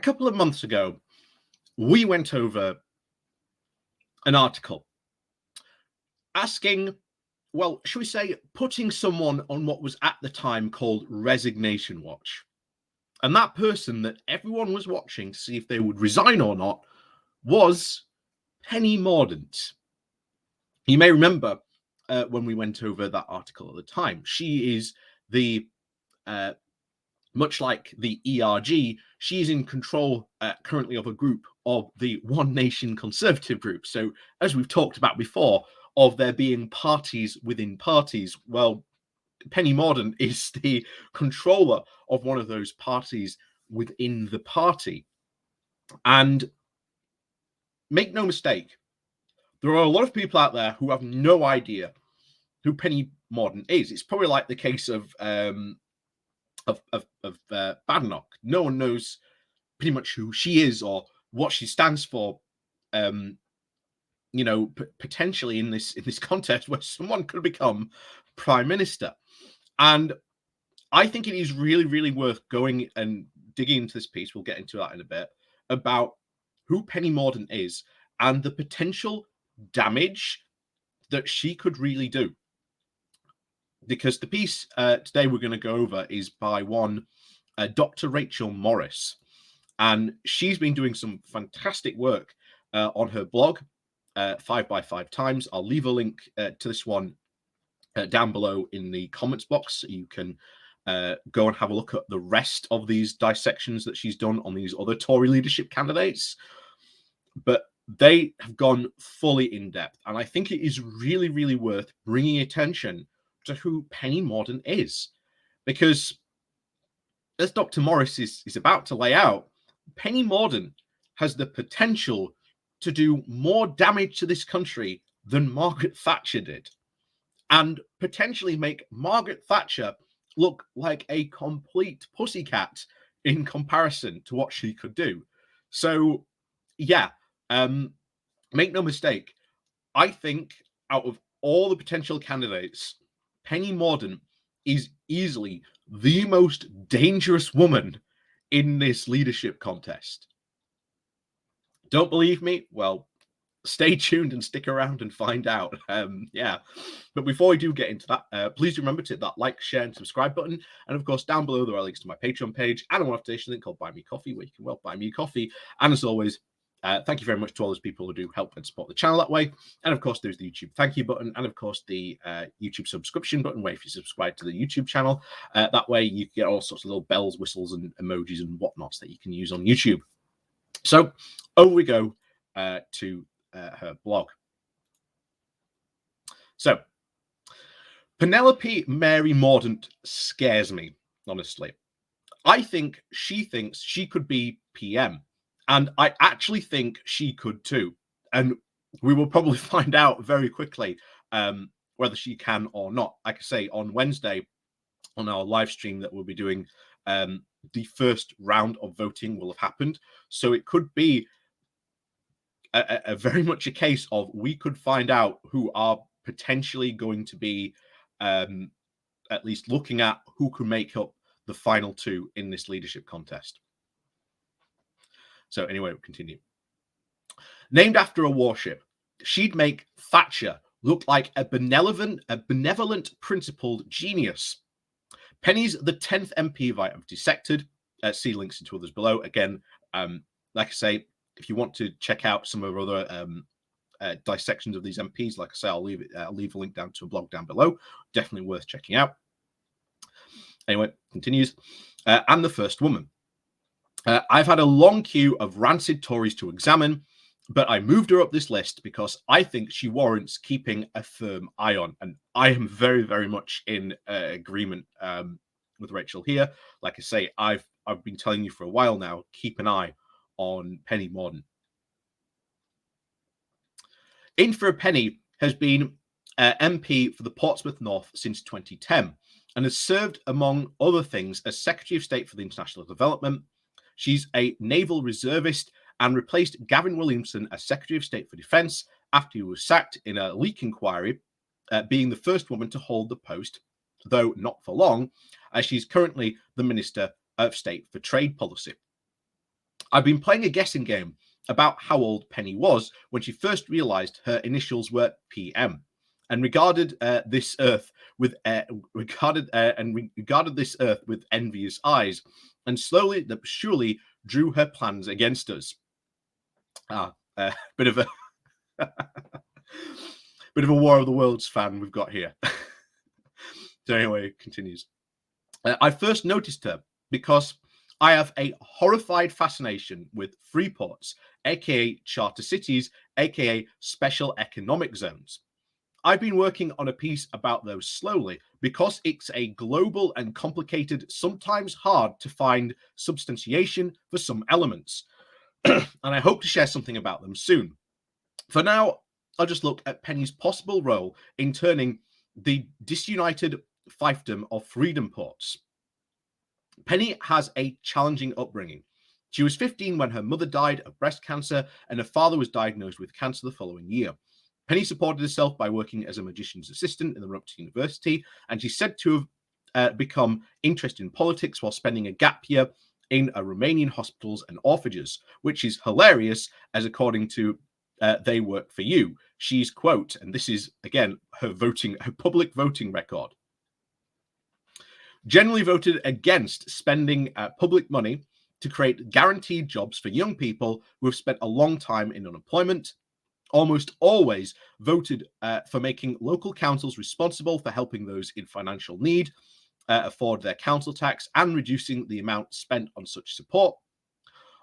couple of months ago, we went over an article asking, well, should we say, putting someone on what was at the time called resignation watch. And that person that everyone was watching to see if they would resign or not was Penny Mordaunt. You may remember when we went over that article at the time. She is the, much like the ERG, she is in control currently of a group of the One Nation Conservative group. So as we've talked about before, of there being parties within parties, well, Penny Mordaunt is the controller of one of those parties within the party. And make no mistake, there are a lot of people out there who have no idea who Penny Mordaunt is. It's probably like the case of Badenoch. No one knows pretty much who she is or what she stands for. Potentially in this contest where someone could become prime minister. And I think it is really, really worth going and digging into this piece. We'll get into that in a bit, about who Penny Mordaunt is and the potential damage that she could really do. Because the piece today we're going to go over is by one Dr. Rachel Morris. And she's been doing some fantastic work on her blog, 5x5 Times. I'll leave a link to this one down below in the comments box, so you can go and have a look at the rest of these dissections that she's done on these other Tory leadership candidates. But they have gone fully in depth, and I think it is really, really worth bringing attention to who Penny Mordaunt is, because as Dr. Morris is about to lay out, Penny Mordaunt has the potential to do more damage to this country than Margaret Thatcher did, and potentially make Margaret Thatcher look like a complete pussycat in comparison to what she could do. So, yeah, make no mistake, I think out of all the potential candidates, Penny Mordaunt is easily the most dangerous woman in this leadership contest. Don't believe me? Well, stay tuned and stick around and find out. But before we do get into that, please remember to hit that like, share, and subscribe button. And of course, down below there are links to my Patreon page and a one-off link called Buy Me Coffee, where you can buy me coffee. And as always, thank you very much to all those people who do help and support the channel that way. And of course, there's the YouTube thank you button, and of course the YouTube subscription button, where if you subscribe to the YouTube channel, that way you get all sorts of little bells, whistles, and emojis and whatnots that you can use on YouTube. So over we go to her blog. So Penelope Mary Mordaunt scares me, honestly. I think she thinks she could be PM, and I actually think she could too. And we will probably find out very quickly whether she can or not. Like I say, on Wednesday, on our live stream that we'll be doing, the first round of voting will have happened. So it could be a very much a case of we could find out who are potentially going to be at least looking at who can make up the final two in this leadership contest. So anyway, we'll continue. Named after a warship, she'd make Thatcher look like a benevolent, principled genius. Penny's the 10th MP I have dissected. See links into others below. Again, like I say, if you want to check out some of our other dissections of these MPs, like I say, I'll leave a link down to a blog down below. Definitely worth checking out. Anyway, continues. And the first woman. I've had a long queue of rancid Tories to examine, but I moved her up this list because I think she warrants keeping a firm eye on. And I am very, very much in agreement with Rachel here. Like I say, I've been telling you for a while now, keep an eye on Penny Mordaunt. In for a Penny has been MP for the Portsmouth North since 2010 and has served, among other things, as Secretary of State for the International Development. She's a naval reservist and replaced Gavin Williamson as Secretary of State for Defence after he was sacked in a leak inquiry, being the first woman to hold the post, though not for long, as she's currently the Minister of State for Trade Policy. I've been playing a guessing game about how old Penny was when she first realized her initials were PM, and regarded this Earth with regarded this Earth with envious eyes, and slowly but surely drew her plans against us. Bit of a bit of a War of the Worlds fan we've got here. So anyway, it continues. I first noticed her because I have a horrified fascination with Freeports, aka charter cities, aka special economic zones. I've been working on a piece about those slowly because it's a global and complicated, sometimes hard to find substantiation for some elements. And I hope to share something about them soon. For now, I'll just look at Penny's possible role in turning the disunited fiefdom of Freedom Ports. Penny has a challenging upbringing. She was 15 when her mother died of breast cancer and her father was diagnosed with cancer the following year. Penny supported herself by working as a magician's assistant in the run-up to university, and she's said to have become interested in politics while spending a gap year in Romanian hospitals and orphanages, which is hilarious, as according to They Work For You, she's, quote, and this is, again, her public voting record, generally voted against spending public money to create guaranteed jobs for young people who have spent a long time in unemployment, almost always voted for making local councils responsible for helping those in financial need afford their council tax and reducing the amount spent on such support.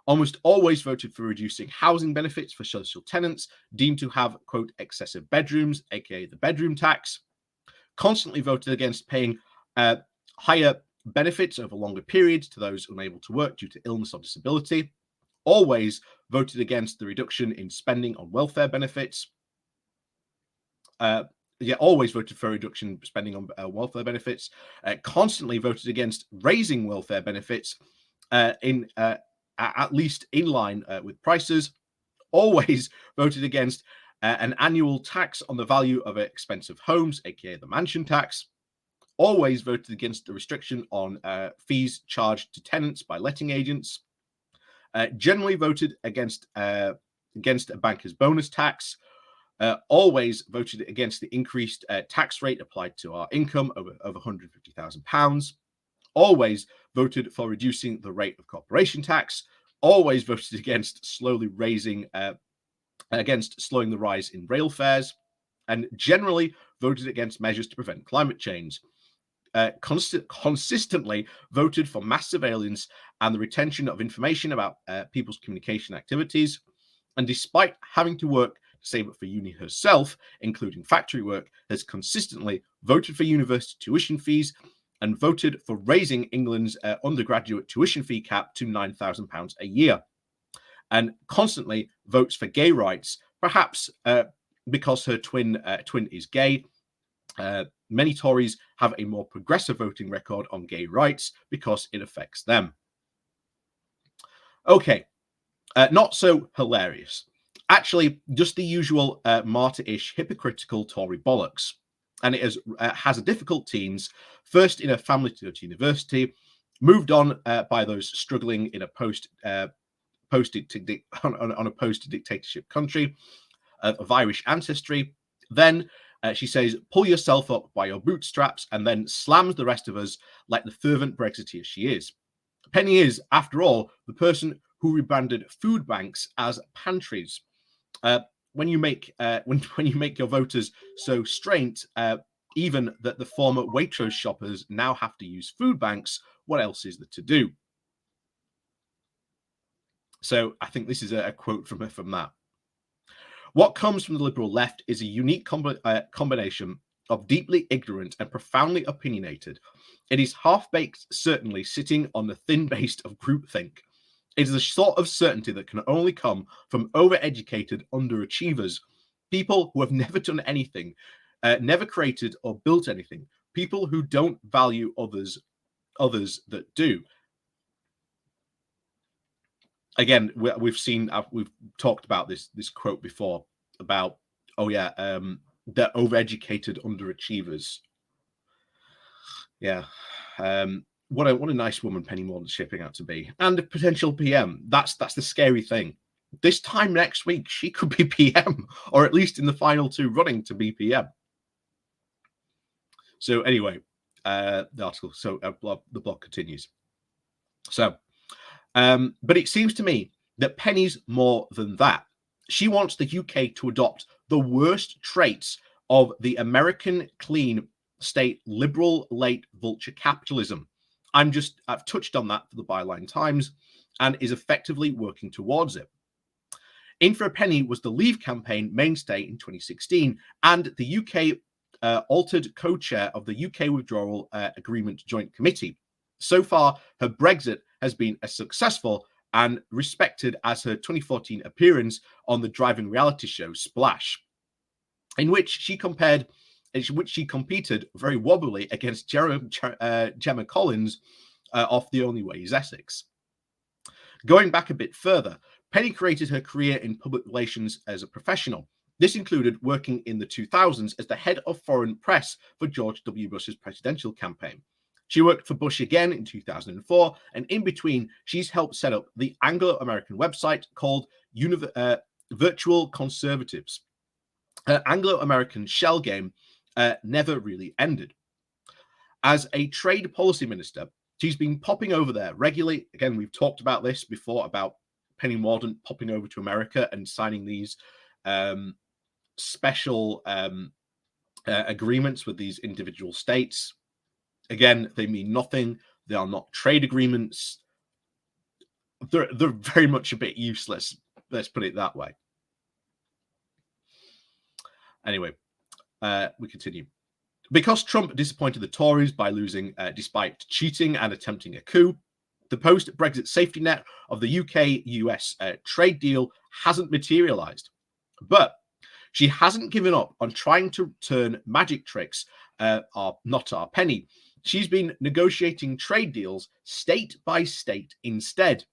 Almost always voted for reducing housing benefits for social tenants deemed to have, quote, excessive bedrooms, aka the bedroom tax. Constantly voted against paying higher benefits over longer periods to those unable to work due to illness or disability. Always voted against the reduction in spending on welfare benefits. Always voted for a reduction in spending on welfare benefits. Constantly voted against raising welfare benefits at least in line with prices. Always voted against an annual tax on the value of expensive homes, aka the mansion tax. Always voted against the restriction on fees charged to tenants by letting agents. Generally voted against a banker's bonus tax. Always voted against the increased tax rate applied to our income over £150,000. Always voted for reducing the rate of corporation tax. Always voted against slowing the rise in rail fares, and generally voted against measures to prevent climate change. Consistently voted for mass surveillance and the retention of information about people's communication activities. And despite having to work to save up for uni herself, including factory work, has consistently voted for university tuition fees and voted for raising England's undergraduate tuition fee cap to £9,000 a year. And constantly votes for gay rights, perhaps because her twin is gay. Many Tories have a more progressive voting record on gay rights because it affects them. Okay, not so hilarious. Actually, just the usual martyr-ish hypocritical Tory bollocks. And it has a difficult teens, first in a family to go to university, moved on by those struggling in a post-dictatorship country of Irish ancestry. Then she says, pull yourself up by your bootstraps, and then slams the rest of us like the fervent Brexiteer she is. Penny is, after all, the person who rebranded food banks as pantries. When you make your voters so strained, even that the former Waitrose shoppers now have to use food banks, what else is there to do? So I think this is a quote from that. What comes from the liberal left is a unique combination of deeply ignorant and profoundly opinionated. It is half-baked, certainly sitting on the thin base of groupthink. It is a sort of certainty that can only come from overeducated underachievers, people who have never done anything, never created or built anything, people who don't value others that do. Again, we've talked about this quote before about, they're overeducated underachievers. Yeah. what a nice woman Penny Mordaunt's shaping out to be, and a potential PM. That's the scary thing. This time next week, she could be PM, or at least in the final two running to be PM. So anyway, the article. So the blog continues. So, but it seems to me that Penny's more than that. She wants the UK to adopt the worst traits of the American clean state liberal late vulture capitalism. I've touched on that for the Byline Times and is effectively working towards it. In for a Penny was the Leave campaign mainstay in 2016 and the UK altered co-chair of the UK Withdrawal Agreement Joint Committee. So far, her Brexit has been as successful and respected as her 2014 appearance on the driving reality show Splash, in which she competed very wobbly against Gemma Collins off The Only Way is Essex. Going back a bit further, Penny created her career in public relations as a professional. This included working in the 2000s as the head of foreign press for George W. Bush's presidential campaign. She worked for Bush again in 2004, and in between, she's helped set up the Anglo-American website called Virtual Conservatives. Her Anglo-American shell game never really ended. As a trade policy minister, she's been popping over there regularly. Again, we've talked about this before, about Penny Mordaunt popping over to America and signing these special agreements with these individual states. Again, they mean nothing. They are not trade agreements. They're very much a bit useless. Let's put it that way. Anyway, we continue. Because Trump disappointed the Tories by losing despite cheating and attempting a coup, the post-Brexit safety net of the UK-US trade deal hasn't materialized. But she hasn't given up on trying to turn magic tricks, not our Penny. She's been negotiating trade deals state by state instead.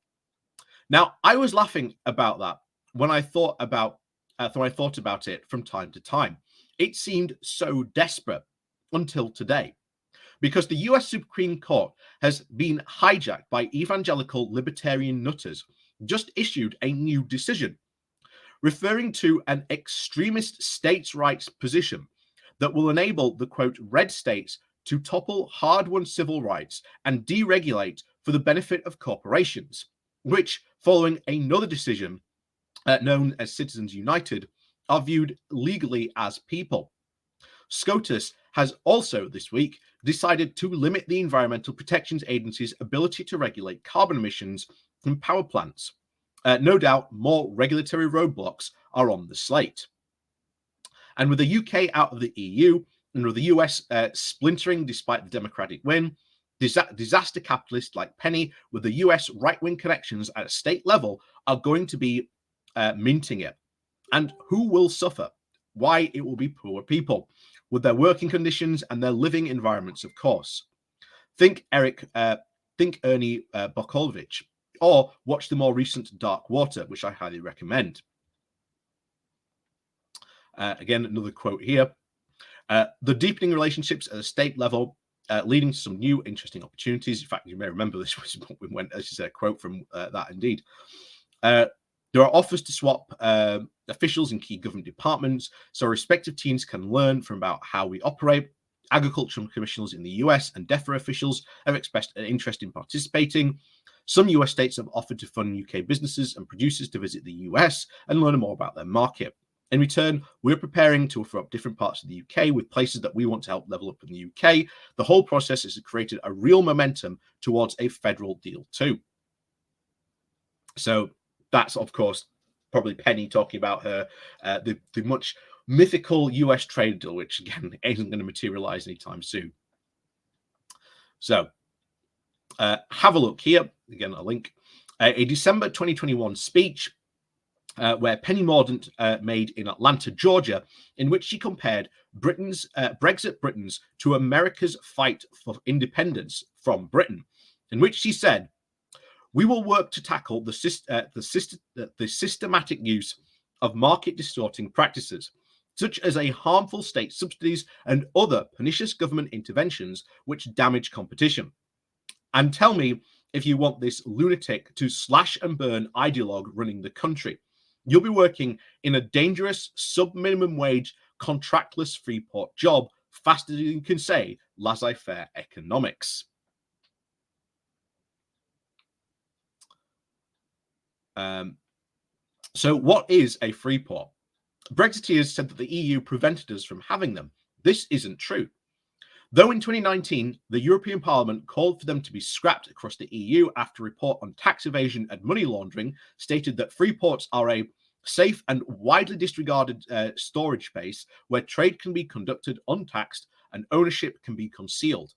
Now, I was laughing about that when I thought about it from time to time. It seemed so desperate until today, because the US Supreme Court has been hijacked by evangelical libertarian nutters, just issued a new decision referring to an extremist states' rights position that will enable the, quote, red states to topple hard-won civil rights and deregulate for the benefit of corporations, which, following another decision known as Citizens United, are viewed legally as people. SCOTUS has also this week decided to limit the Environmental Protection Agency's ability to regulate carbon emissions from power plants. No doubt more regulatory roadblocks are on the slate. And with the UK out of the EU, and with the US splintering despite the Democratic win, disaster capitalists like Penny with the US right-wing connections at a state level are going to be minting it. And who will suffer? Why, it will be poor people with their working conditions and their living environments, of course. Think Ernie Bokolovich, or watch the more recent Dark Water, which I highly recommend. Again, another quote here. The deepening relationships at a state level leading to some new interesting opportunities. In fact, you may remember this was what we went, this is a quote from that indeed. There are offers to swap officials in key government departments so respective teams can learn from about how we operate. Agricultural commissioners in the US and DEFRA officials have expressed an interest in participating. Some US states have offered to fund UK businesses and producers to visit the US and learn more about their market. In return, we're preparing to offer up different parts of the UK with places that we want to help level up in the UK. The whole process has created a real momentum towards a federal deal too. So that's, of course, probably Penny talking about her the much mythical US trade deal, which again isn't going to materialize anytime soon. So have a look here. Again, a link. A December 2021 speech where Penny Mordaunt made in Atlanta, Georgia, in which she compared Brexit Britons to America's fight for independence from Britain, in which she said, "We will work to tackle the systematic use of market-distorting practices, such as a harmful state subsidies and other pernicious government interventions which damage competition. And tell me if you want this lunatic to slash and burn ideologue running the country. You'll be working in a dangerous sub-minimum wage contractless Freeport job faster than you can say laissez-faire economics. So what is a Freeport? Brexiteers said that the EU prevented us from having them. This isn't true. Though in 2019, the European Parliament called for them to be scrapped across the EU after a report on tax evasion and money laundering stated that Freeports are a safe and widely disregarded storage space where trade can be conducted untaxed and ownership can be concealed.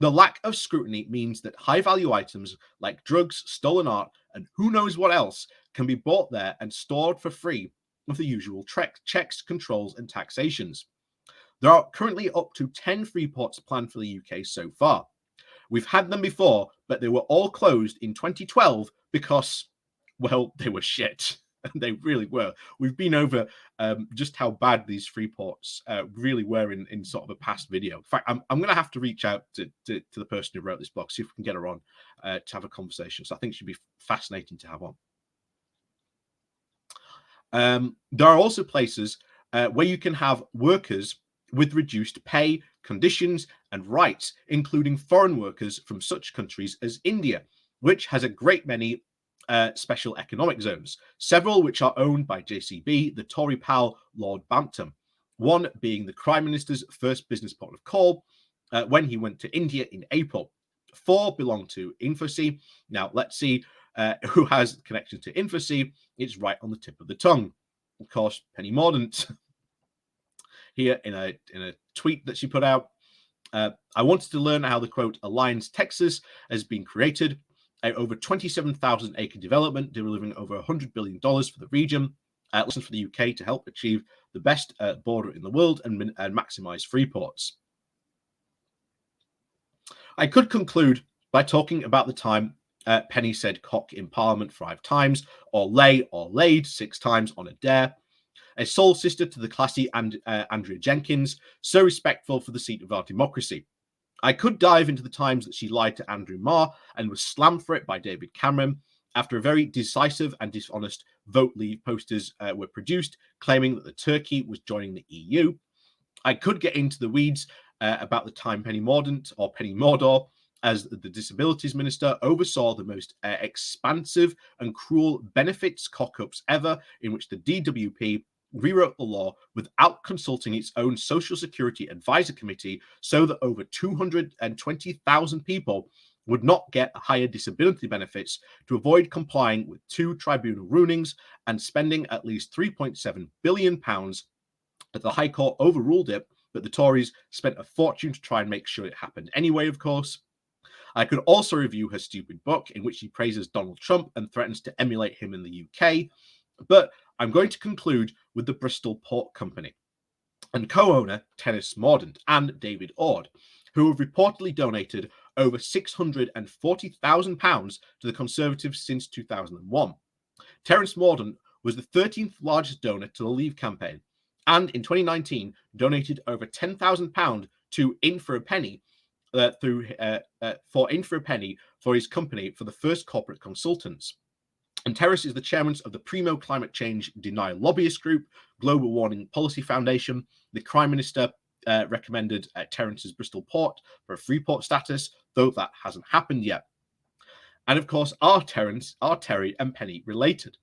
The lack of scrutiny means that high-value items like drugs, stolen art, and who knows what else can be bought there and stored for free with the usual checks, controls, and taxations. There are currently up to 10 Freeports planned for the UK so far. We've had them before, but they were all closed in 2012 because, well, they were shit. They really were. We've been over just how bad these Freeports really were in sort of a past video. In fact, I'm going to have to reach out to the person who wrote this blog, see if we can get her on to have a conversation. So I think it should be fascinating to have on. There are also places where you can have workers with reduced pay, conditions, and rights, including foreign workers from such countries as India, which has a great many special economic zones, several which are owned by JCB, the Tory pal Lord Bampton, one being the Prime Minister's first business port of call when he went to India in April. 4 belong to Infosys. Now, let's see who has connections to Infosys. It's right on the tip of the tongue. Of course, Penny Mordaunt. Here in a tweet that she put out, I wanted to learn how the quote Alliance Texas has been created. Over 27,000 acre development, delivering over $100 billion for the region. Lessons for the UK to help achieve the best border in the world and maximize Freeports. I could conclude by talking about the time Penny said cock in Parliament 5 times, or lay or laid 6 times on a dare. A soul sister to the classy Andrea Jenkins, so respectful for the seat of our democracy. I could dive into the times that she lied to Andrew Marr and was slammed for it by David Cameron after a very decisive and dishonest vote leave posters were produced, claiming that the Turkey was joining the EU. I could get into the weeds about the time Penny Mordaunt, or Penny Mordor, as the Disabilities Minister, oversaw the most expansive and cruel benefits cock-ups ever, in which the DWP rewrote the law without consulting its own Social Security Advisor Committee so that over 220,000 people would not get higher disability benefits to avoid complying with 2 tribunal rulings and spending at least £3.7 billion. But the High Court overruled it, but the Tories spent a fortune to try and make sure it happened anyway, of course. I could also review her stupid book in which she praises Donald Trump and threatens to emulate him in the UK. But I'm going to conclude with the Bristol Port Company and co-owner Terence Mordaunt and David Ord, who have reportedly donated over £640,000 to the Conservatives since 2001. Terence Mordaunt was the 13th largest donor to the Leave campaign, and in 2019 donated over £10,000 to In for a Penny for In for a Penny for his company for the first corporate consultants. And Terrace is the chairman of the Primo Climate Change Denial Lobbyist Group, Global Warming Policy Foundation. The Prime Minister recommended Terrance's Bristol Port for a Freeport status, though that hasn't happened yet. And of course, are Terry and Penny related?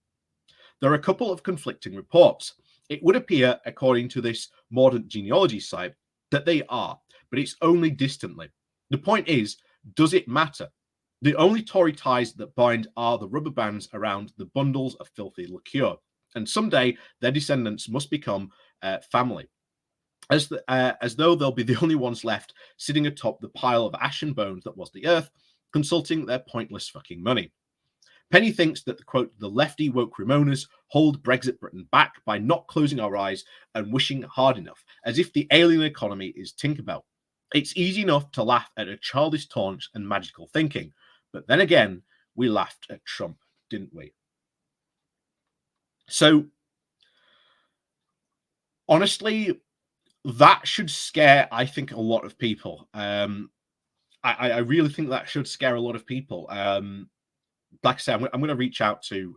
There are a couple of conflicting reports. It would appear, according to this Mordaunt genealogy site, that they are, but it's only distantly. The point is, does it matter? The only Tory ties that bind are the rubber bands around the bundles of filthy liqueur, and someday their descendants must become family, as though they'll be the only ones left sitting atop the pile of ash and bones that was the earth, consulting their pointless fucking money. Penny thinks that, quote, the lefty woke Ramonas hold Brexit Britain back by not closing our eyes and wishing hard enough, as if the alien economy is Tinkerbell. It's easy enough to laugh at a childish taunt and magical thinking, but then again, we laughed at Trump, didn't we? So, honestly, that should scare, I think, a lot of people. I really think that should scare a lot of people. Like I said, I'm going to reach out to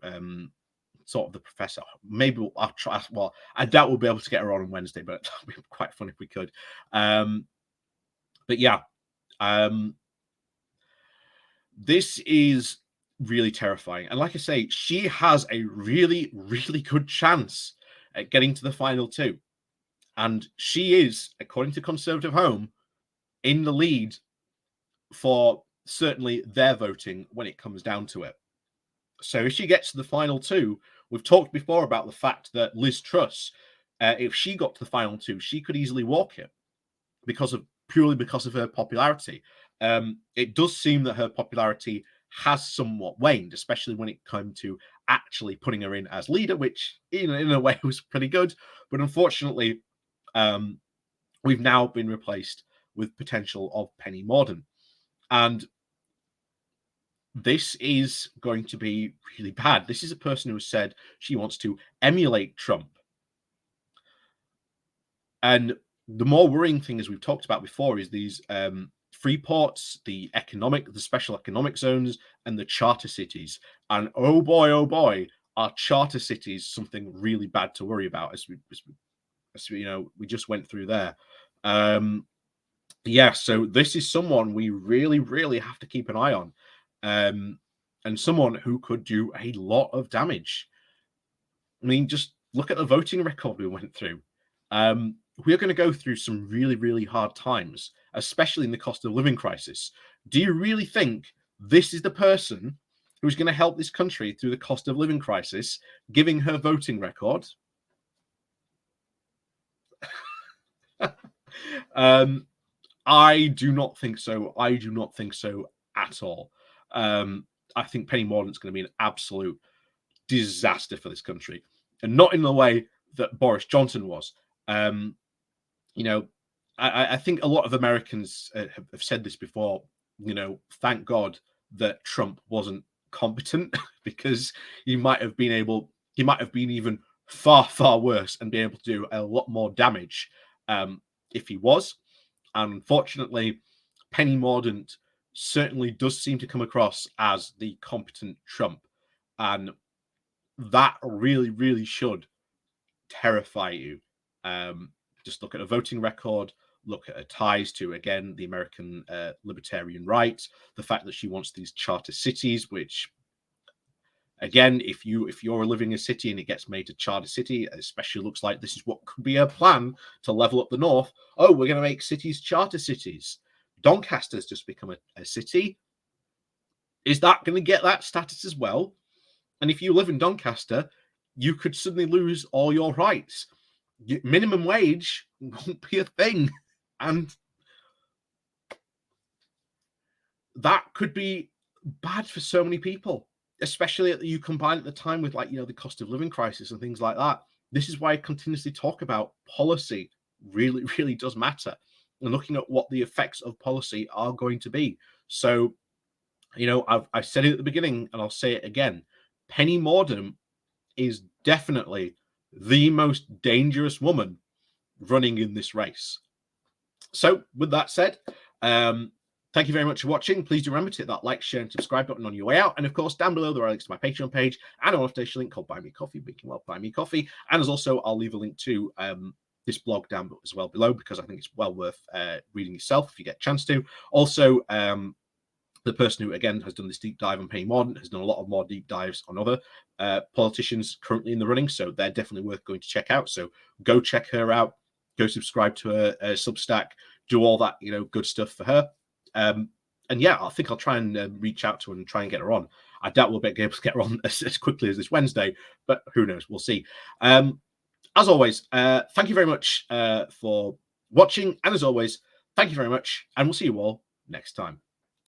sort of the professor. Maybe I'll try. Well, I doubt we'll be able to get her on Wednesday, but it'd be quite fun if we could. But yeah, this is really terrifying. And like I say, she has a really, really good chance at getting to the final two. And she is, according to Conservative Home, in the lead for certainly their voting when it comes down to it. So if she gets to the final two, we've talked before about the fact that Liz Truss, if she got to the final two, she could easily walk it purely because of her popularity. It does seem that her popularity has somewhat waned, especially when it came to actually putting her in as leader, which in a way was pretty good. But unfortunately, we've now been replaced with potential of Penny Mordaunt. And this is going to be really bad. This is a person who has said she wants to emulate Trump. And the more worrying thing, as we've talked about before, is these Freeports, the special economic zones, and the charter cities. And oh boy, are charter cities something really bad to worry about, as we we just went through there. Yeah, so this is someone we really, really have to keep an eye on, and someone who could do a lot of damage. I mean, just look at the voting record we went through. We're going to go through some really, really hard times, especially in the cost of living crisis. Do you really think this is the person who's going to help this country through the cost of living crisis, giving her voting record? I do not think so. I do not think so at all. I think Penny Mordaunt's going to be an absolute disaster for this country, and not in the way that Boris Johnson was. I think a lot of Americans have said this before. Thank God that Trump wasn't competent because he might have been even far, far worse and be able to do a lot more damage if he was. And unfortunately, Penny Mordaunt certainly does seem to come across as the competent Trump. And that really, really should terrify you. Just look at a voting record, look at her ties to, again, the American libertarian right, the fact that she wants these charter cities, which, again, if you're living in a city and it gets made a charter city, it especially looks like this is what could be a plan to level up the north. Oh, we're going to make cities charter cities. Doncaster's just become a city. Is that going to get that status as well? And if you live in Doncaster, you could suddenly lose all your rights. Minimum wage won't be a thing. And that could be bad for so many people, especially you combine at the time with the cost of living crisis and things like that. This is why I continuously talk about policy really, really does matter, and looking at what the effects of policy are going to be. So, I said it at the beginning and I'll say it again. Penny Mordaunt is definitely the most dangerous woman running in this race. So with that said, thank you very much for watching. Please do remember to hit that like, share, and subscribe button on your way out. And of course, down below there are links to my Patreon page and an off-station link called Buy Me Coffee. We can buy me coffee. And as also, I'll leave a link to this blog down as well below, because I think it's well worth reading yourself if you get a chance to. Also, the person who, again, has done this deep dive on Penny Mordaunt has done a lot of more deep dives on other politicians currently in the running. So they're definitely worth going to check out. So go check her out. Go subscribe to her Substack. Do all that, good stuff for her. And yeah, I think I'll try and reach out to her and try and get her on. I doubt we'll be able to get her on as quickly as this Wednesday, but who knows? We'll see. As always, thank you very much for watching. And as always, thank you very much. And we'll see you all next time.